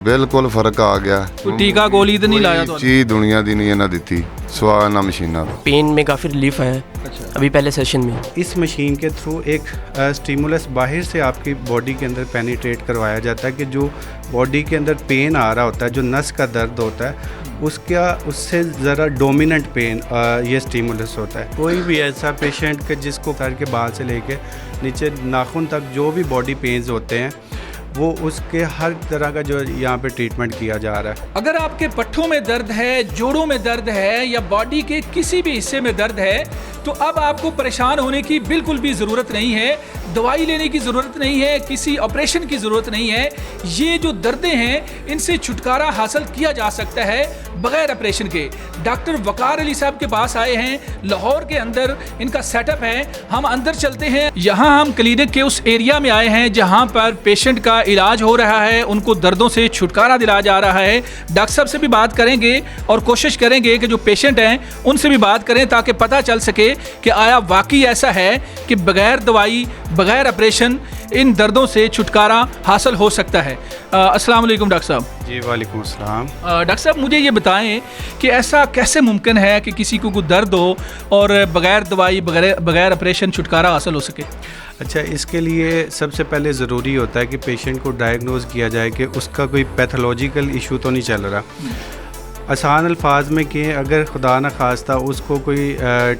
ਬਿਲਕੁਲ ਫਰਕ ਆ ਗਿਆ। ਕੋਈ ਟੀਕਾ ਗੋਲੀ ਤਾਂ ਨਹੀਂ ਲਾਇਆ ਤੁਹਾਨੂੰ? ਚੀਜ਼ ਦੁਨੀਆ ਦੀ नहीं है ना ਦਿੱਤੀ ਸਵਾ ना मशीना। पेन में काफ़ी रिलीफ आया अच्छा। अभी पहले सेशन में। इस मशीन के थ्रू एक स्टिमुलस बाहर से आपकी बॉडी के अंदर पेनिट्रेट करवाया जाता है कि जो बॉडी के अंदर पेन आ रहा होता है, जो नस का दर्द होता है, उससे ज़रा डोमिनेंट पेन ये स्टिमुलस होता है। कोई भी ऐसा पेशेंट के जिसको सर के बाल से लेके नीचे नाखून तक जो भी बॉडी पेन्स होते हैं वो उसके हर तरह का जो यहाँ पे ट्रीटमेंट किया जा रहा है। अगर आपके पट्ठों में दर्द है, जोड़ों में दर्द है या बॉडी के किसी भी हिस्से में दर्द है तो अब आपको परेशान होने की बिल्कुल भी ज़रूरत नहीं है, दवाई लेने की ज़रूरत नहीं है, किसी ऑपरेशन की ज़रूरत नहीं है। ये जो दर्दें हैं इनसे छुटकारा हासिल किया जा सकता है बग़ैर ऑपरेशन के। डॉक्टर वकार अली साहब के पास आए हैं, लाहौर के अंदर इनका सेटअप है। हम अंदर चलते हैं। यहाँ हम क्लिनिक के उस एरिया में आए हैं जहाँ पर पेशेंट का इलाज हो रहा है, उनको दर्दों से छुटकारा दिलाया जा रहा है। डॉक्टर साहब से भी बात करेंगे और कोशिश करेंगे कि जो पेशेंट हैं उनसे भी बात करें ताकि पता चल सके कि आया वाकई ऐसा है कि बग़ैर दवाई बग़ैर ऑपरेशन इन दर्दों से छुटकारा हासिल हो सकता है। अस्सलाम वालेकुम डॉक्टर साहब। जी वालेकुम अस्सलाम। डॉक्टर साहब मुझे ये बताएं कि ऐसा कैसे मुमकिन है कि किसी को कोई दर्द हो और बग़ैर दवाई बग़ैर ऑपरेशन छुटकारा हासिल हो सके? अच्छा, इसके लिए सबसे पहले ज़रूरी होता है कि पेशेंट को डायग्नोज किया जाए कि उसका कोई पैथोलॉजिकल इशू तो नहीं चल रहा। आसान अल्फाज में कि अगर खुदा न खास्ता उसको कोई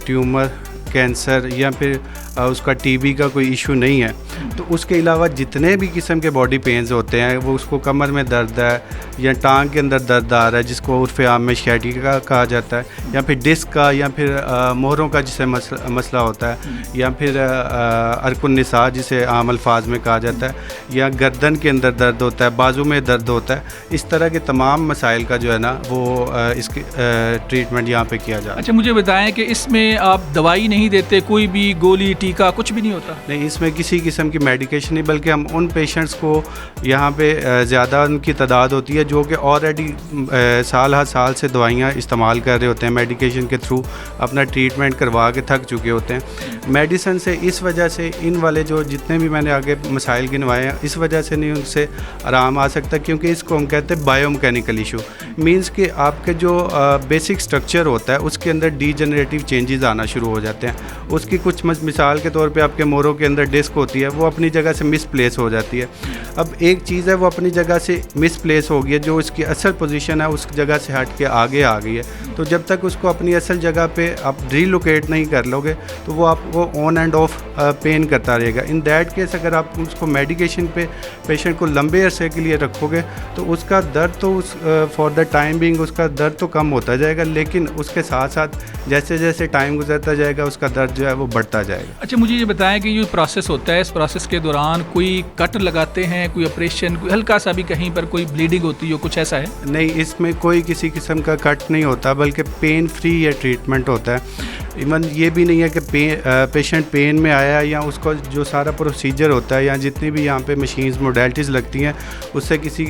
ट्यूमर, कैंसर या फिर उसका टीबी का कोई इशू नहीं है तो उसके अलावा जितने भी किस्म के बॉडी पेन्स होते हैं, वो उसको कमर में दर्द है या टांग के अंदर दर्द आ रहा है जिसको उर्फ़ आम में शियाटिका कहा जाता है, या फिर डिस्क का, या फिर मोहरों का जिसे मसला होता है, या फिर अरकुन निसा जिसे आम अल्फाज में कहा जाता है, या गर्दन के अंदर दर्द होता है, बाजू में दर्द होता है, इस तरह के तमाम मसाइल का जो है ना वो इसकी ट्रीटमेंट यहाँ पे किया जाता है। अच्छा, मुझे बताएं कि इसमें आप दवाई नहीं देते, कोई भी गोली टीका कुछ भी नहीं होता? नहीं, इसमें किसी किस्म की मेडिकेशन नहीं, बल्कि हम उन पेशेंट्स को यहाँ पे ज़्यादा उनकी तादाद होती है जो कि ऑलरेडी साल हर साल से दवाइयाँ इस्तेमाल कर रहे होते हैं, मेडिकेशन के थ्रू अपना ट्रीटमेंट करवा के थक चुके होते हैं। मेडिसिन से इस वजह से इन वाले जो जितने भी मैंने आगे मसाइल गिनवाए हैं इस वजह से नहीं उनसे आराम आ सकता, क्योंकि इसको हम कहते हैं बायोमैकेनिकल इशू। मीन्स कि आपके जो बेसिक स्ट्रक्चर होता है उसके अंदर डीजनरेटिव चेंजेस आना शुरू हो जाते हैं। उसकी कुछ मिसाल के तौर पे आपके मोरों के अंदर डिस्क होती है, वो अपनी जगह से मिसप्लेस हो जाती है। अब एक चीज़ है वो अपनी जगह से मिसप्लेस हो गई है, जो उसकी असल पोजीशन है उस जगह से हट के आगे आ गई है, तो जब तक उसको अपनी असल जगह पे आप रिलोकेट नहीं कर लोगे तो वो आपको ऑन एंड ऑफ पेन करता रहेगा। इन दैट केस अगर आप उसको मेडिकेशन पे पेशेंट को लंबे अरसे के लिए रखोगे तो उसका दर्द तो उस फॉर द टाइम बिंग उसका दर्द तो कम होता जाएगा, लेकिन उसके साथ साथ जैसे जैसे टाइम गुजरता जाएगा उसका दर्द जो है वो बढ़ता जाएगा। अच्छा, मुझे ये बताएं कि जो प्रोसेस होता है इस प्रोसेस के दौरान कोई कट लगाते हैं, कोई ऑपरेशन, कोई हल्का सा भी कहीं पर कोई ब्लीडिंग होती हो, कुछ ऐसा है? नहीं, इसमें कोई किसी किस्म का कट नहीं होता, बल्कि पेन फ्री ये ट्रीटमेंट होता है। इवन ये भी नहीं है कि पेशेंट पेन में आया या उसको जो सारा प्रोसीजर होता है या जितनी भी यहाँ पे मशीन्स मोडेलिटीज़ लगती हैं उससे किसी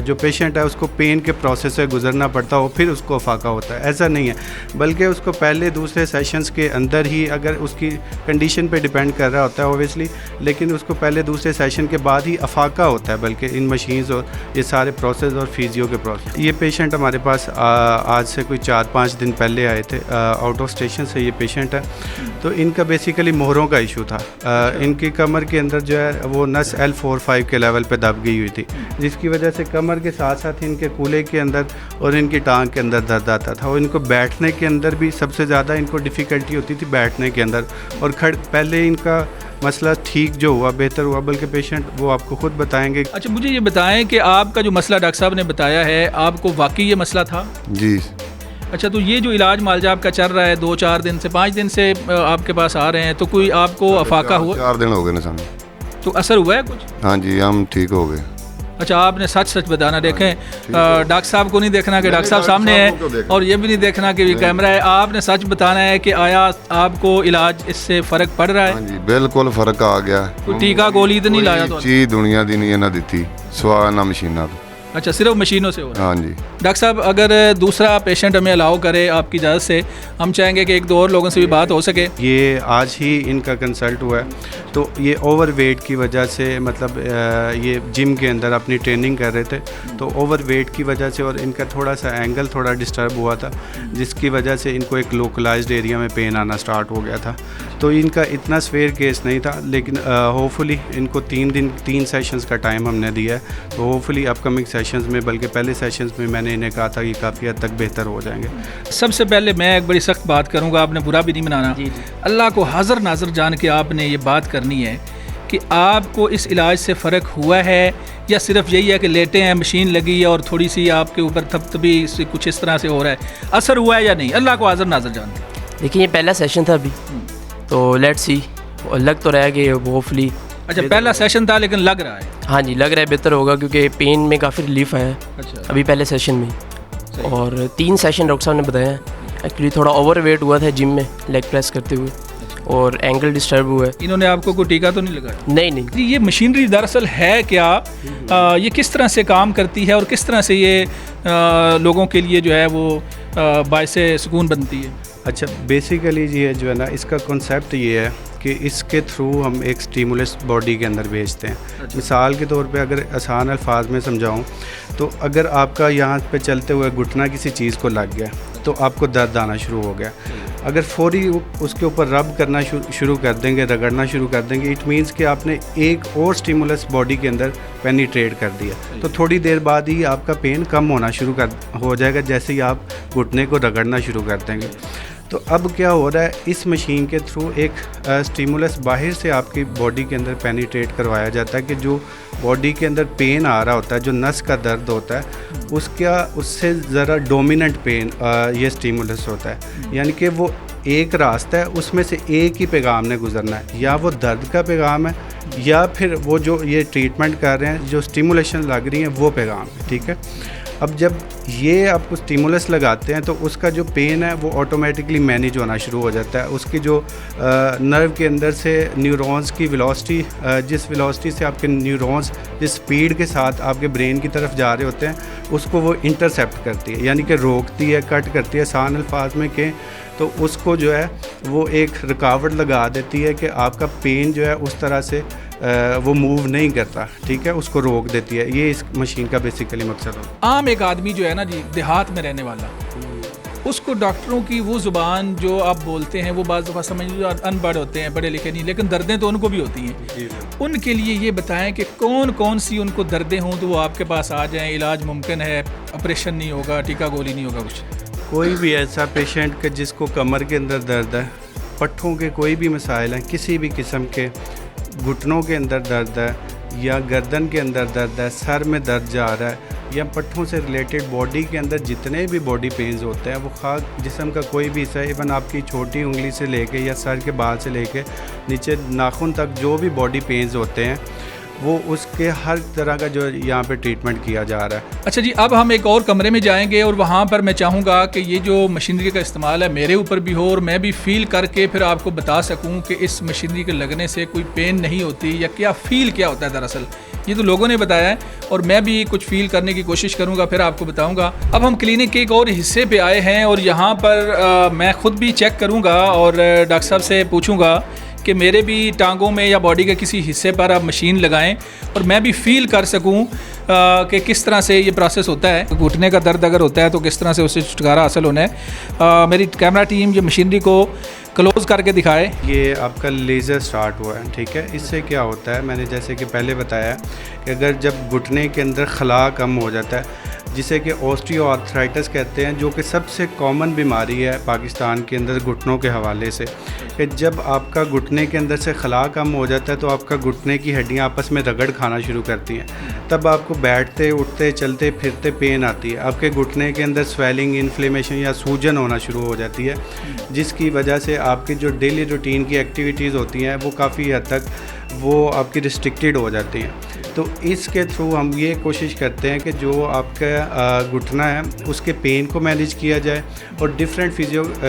जो पेशेंट है उसको पेन के प्रोसेस से गुजरना पड़ता हो फिर उसको अफाका होता है, ऐसा नहीं है। बल्कि उसको पहले दूसरे सेशंस के अंदर ही, अगर उसकी कंडीशन पे डिपेंड कर रहा होता है ओबियसली, लेकिन उसको पहले दूसरे सेशन के बाद ही अफाका होता है, बल्कि इन मशीन्स और ये सारे प्रोसेस और फिजियो के प्रोसेस। ये पेशेंट हमारे पास आज से कोई 4-5 दिन पहले आए थे, आउट ऑफ स्टेशन से ये पेशेंट है। तो इनका बेसिकली मोहरों का इशू था। इनकी कमर के अंदर जो है वो नस L4-5 के लेवल पे दब गई हुई थी, जिसकी वजह से कमर के साथ साथ इनके कूल्हे के अंदर और इनकी टांग के अंदर दर्द आता था, और इनको बैठने के अंदर भी सबसे ज़्यादा इनको डिफ़िकल्टी होती थी बैठने के अंदर। और पहले इनका मसला ठीक जो हुआ, बेहतर हुआ, बल्कि पेशेंट वो आपको खुद बताएंगे। अच्छा, मुझे ये बताएं कि आपका जो मसला डॉक्टर साहब ने बताया है, आपको वाकई ये मसला था? जी। अच्छा, तो ये जो इलाज मालजा आपका चल रहा है 2-4 दिन से 5 दिन से आपके पास आ रहे हैं, तो कोई आपको अफाका हुआ? 4 दिन हो गए ना सामने। तो असर हुआ है कुछ? हाँ जी, हम ठीक हो गए। अच्छा, आपने सच सच बताना। देखें, डॉक्टर साहब को नहीं देखना कि डॉक्टर साहब सामने है, और ये भी नहीं देखना कि कैमरा है। आपने सच बताना है कि आया आपको इलाज इससे फ़र्क पड़ रहा है? हाँ जी, बिल्कुल फर्क आ गया। कोई टीका गोली तो नहीं लाया? तो चीज़ दुनिया दी नहीं है ना ਦਿੱਤੀ ਸਵਾ ना मशीना। अच्छा, सिर्फ मशीनों से हो रहा है। हाँ जी। डॉक्टर साहब, अगर दूसरा पेशेंट हमें अलाउ करे आपकी इजाज़त से, हम चाहेंगे कि एक दो और लोगों से भी बात हो सके। ये आज ही इनका कंसल्ट हुआ है, तो ये ओवर वेट की वजह से, मतलब ये जिम के अंदर अपनी ट्रेनिंग कर रहे थे, तो ओवर वेट की वजह से और इनका थोड़ा सा एंगल थोड़ा डिस्टर्ब हुआ था, जिसकी वजह से इनको एक लोकलाइज्ड एरिया में पेन आना स्टार्ट हो गया था। तो इनका इतना स्वेयर केस नहीं था, लेकिन होपफुली इनको 3 सेशंस का टाइम हमने दिया है, तो होपफुली अपकमिंग सेशंस में, बल्कि पहले सेशंस में मैंने इन्हें कहा था कि काफ़ी हद तक बेहतर हो जाएंगे। सबसे पहले मैं एक बड़ी सख्त बात करूंगा, आपने बुरा भी नहीं मनाना। अल्लाह को हाज़िर नाज़िर जान के आपने ये बात करनी है कि आपको इस इलाज से फ़र्क हुआ है या सिर्फ यही है कि लेटे हैं, मशीन लगी है और थोड़ी सी आपके ऊपर थपथपी से कुछ इस तरह से हो रहा है, असर हुआ है या नहीं? अल्लाह को हाज़िर नाज़िर जान के। देखिए, ये पहला सेशन था अभी, तो लेट्स सी, लग तो रहा है कि होपफुली। अच्छा, पहला सेशन था लेकिन लग रहा है। हाँ जी, लग रहा है बेहतर होगा, क्योंकि पेन में काफ़ी रिलीफ आया है अच्छा, अभी पहले सेशन में। और 3 सेशन डॉक्टर साहब ने बताया है। एक्चुअली थोड़ा ओवर वेट हुआ था जिम में लेग प्रेस करते हुए, और एंगल डिस्टर्ब हुआ है। इन्होंने आपको कोई टीका तो नहीं लगाया? नहीं। ये मशीनरी दरअसल है क्या, ये किस तरह से काम करती है और किस तरह से ये लोगों के लिए जो है वो बायसे सुकून बनती है? अच्छा, बेसिकली ये जो है ना, इसका कॉन्सेप्ट ये है कि इसके थ्रू हम एक स्टिमुलस बॉडी के अंदर भेजते हैं। मिसाल के तौर पे अगर आसान अल्फाज में समझाऊं, तो अगर आपका यहाँ पे चलते हुए घुटना किसी चीज़ को लग गया, तो आपको दर्द आना शुरू हो गया। अगर फौरी उसके ऊपर रब करना शुरू कर देंगे, रगड़ना शुरू कर देंगे, इट मीन्स कि आपने एक और स्टिमुलस बॉडी के अंदर पेनिट्रेट कर दिया, तो थोड़ी देर बाद ही आपका पेन कम होना शुरू हो जाएगा, जैसे ही आप घुटने को रगड़ना शुरू कर देंगे। तो अब क्या हो रहा है, इस मशीन के थ्रू एक स्टिमुलस बाहर से आपकी बॉडी के अंदर पेनिट्रेट करवाया जाता है कि जो बॉडी के अंदर पेन आ रहा होता है, जो नस का दर्द होता है, उससे ज़रा डोमिनेंट पेन ये स्टिमुलस होता है। यानी कि वो एक रास्ता है, उसमें से एक ही पैगाम ने गुजरना है, या वो दर्द का पैगाम है, या फिर वो जो ये ट्रीटमेंट कर रहे हैं, जो स्टिमुलेशन लग रही है, वो पैगाम है। ठीक है, अब जब ये आपको स्टिमुलस लगाते हैं, तो उसका जो पेन है वो ऑटोमेटिकली मैनेज होना शुरू हो जाता है। उसकी जो नर्व के अंदर से न्यूरॉन्स की वेलोसिटी, जिस वेलोसिटी से आपके न्यूरॉन्स जिस स्पीड के साथ आपके ब्रेन की तरफ जा रहे होते हैं, उसको वो इंटरसेप्ट करती है, यानी कि रोकती है, कट करती है। आसान अल्फाज में कहें तो उसको जो है वो एक रुकावट लगा देती है कि आपका पेन जो है उस तरह से वो मूव नहीं करता। ठीक है, उसको रोक देती है। ये इस मशीन का बेसिकली मकसद होता है। आम एक आदमी जो है ना जी, देहात में रहने वाला, उसको डॉक्टरों की वो ज़ुबान जो आप बोलते हैं, वो बाज़ दफ़ा समझ लो अनपढ़ होते हैं, पढ़े लिखे नहीं, लेकिन दर्दें तो उनको भी होती हैं। उनके लिए ये बताएं कि कौन कौन सी उनको दर्दें हों तो वो आपके पास आ जाएं, इलाज मुमकिन है, ऑपरेशन नहीं होगा, टीका गोली नहीं होगा कुछ। कोई भी ऐसा पेशेंट के जिसको कमर के अंदर दर्द है, पट्ठों के कोई भी मसाइल हैं, किसी भी किस्म के, घुटनों के अंदर दर्द है, या गर्दन के अंदर दर्द है, सर में दर्द जा रहा है, या पट्ठों से रिलेटेड बॉडी के अंदर जितने भी बॉडी पेन्स होते हैं, वो खास जिस्म का कोई भी हिस्सा, इवन आपकी छोटी उंगली से लेके या सर के बाल से लेके नीचे नाखून तक जो भी बॉडी पेन्स होते हैं, वो उसके हर तरह का जो यहाँ पे ट्रीटमेंट किया जा रहा है। अच्छा जी, अब हम एक और कमरे में जाएंगे और वहाँ पर मैं चाहूँगा कि ये जो मशीनरी का इस्तेमाल है मेरे ऊपर भी हो और मैं भी फ़ील करके फिर आपको बता सकूँ कि इस मशीनरी के लगने से कोई पेन नहीं होती या क्या फ़ील क्या होता है। दरअसल ये तो लोगों ने बताया है और मैं भी कुछ फ़ील करने की कोशिश करूँगा, फिर आपको बताऊँगा। अब हम क्लिनिक के एक और हिस्से पे आए हैं और यहाँ पर मैं ख़ुद भी चेक करूँगा और डॉक्टर साहब से पूछूँगा कि मेरे भी टांगों में या बॉडी के किसी हिस्से पर आप मशीन लगाएं और मैं भी फ़ील कर सकूं कि किस तरह से ये प्रोसेस होता है। घुटने का दर्द अगर होता है तो किस तरह से उससे छुटकारा हासिल होना है। मेरी कैमरा टीम ये मशीनरी को क्लोज़ करके दिखाए। ये आपका लेज़र स्टार्ट हुआ है। ठीक है, इससे क्या होता है, मैंने जैसे कि पहले बताया कि अगर जब घुटने के अंदर खला कम हो जाता है, जिसे कि ऑस्टियोआर्थराइटिस कहते हैं, जो कि सबसे कॉमन बीमारी है पाकिस्तान के अंदर घुटनों के हवाले से, कि जब आपका घुटने के अंदर से खला कम हो जाता है तो आपका घुटने की हड्डियां आपस में रगड़ खाना शुरू करती हैं, तब आपको बैठते उठते चलते फिरते पेन आती है। आपके घुटने के अंदर स्वेलिंग, इन्फ्लेमेशन या सूजन होना शुरू हो जाती है, जिसकी वजह से आपकी जो डेली रूटीन की एक्टिविटीज़ होती हैं वो काफ़ी हद तक وہ آپ کی ریسٹرکٹیڈ ہو جاتی ہیں. تو اس کے تھرو ہم یہ کوشش کرتے ہیں کہ جو آپ کا گھٹنا ہے اس کے پین کو مینیج کیا جائے, اور ڈفرینٹ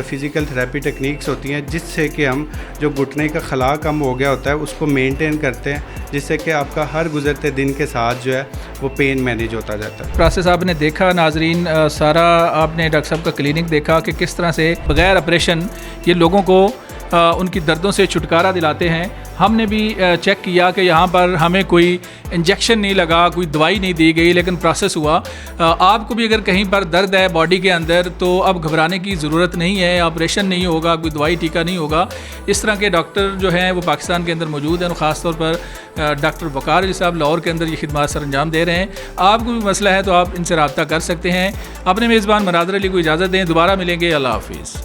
فزیکل تھراپی ٹیکنیکس ہوتی ہیں جس سے کہ ہم جو گھٹنے کا خلا کم ہو گیا ہوتا ہے اس کو مینٹین کرتے ہیں, جس سے کہ آپ کا ہر گزرتے دن کے ساتھ جو ہے وہ پین مینیج ہوتا جاتا ہے. پروسیس آپ نے دیکھا ناظرین, سارا آپ نے ڈاکٹر صاحب کا کلینک دیکھا کہ کس طرح سے بغیر آپریشن یہ لوگوں کو ان کی دردوں سے چھٹکارا دلاتے ہیں. ہم نے بھی چیک کیا کہ یہاں پر ہمیں کوئی انجیکشن نہیں لگا, کوئی دوائی نہیں دی گئی, لیکن پروسیس ہوا. آپ کو بھی اگر کہیں پر درد ہے باڈی کے اندر تو اب گھبرانے کی ضرورت نہیں ہے, آپریشن نہیں ہوگا, کوئی دوائی ٹیکہ نہیں ہوگا. اس طرح کے ڈاکٹر جو ہیں وہ پاکستان کے اندر موجود ہیں, اور خاص طور پر ڈاکٹر وقار علی صاحب لاہور کے اندر یہ خدمات سر انجام دے رہے ہیں. آپ کو بھی مسئلہ ہے تو آپ ان سے رابطہ کر سکتے ہیں. اپنے میزبان مناظر علی کو اجازت دیں, دوبارہ ملیں گے. اللہ حافظ.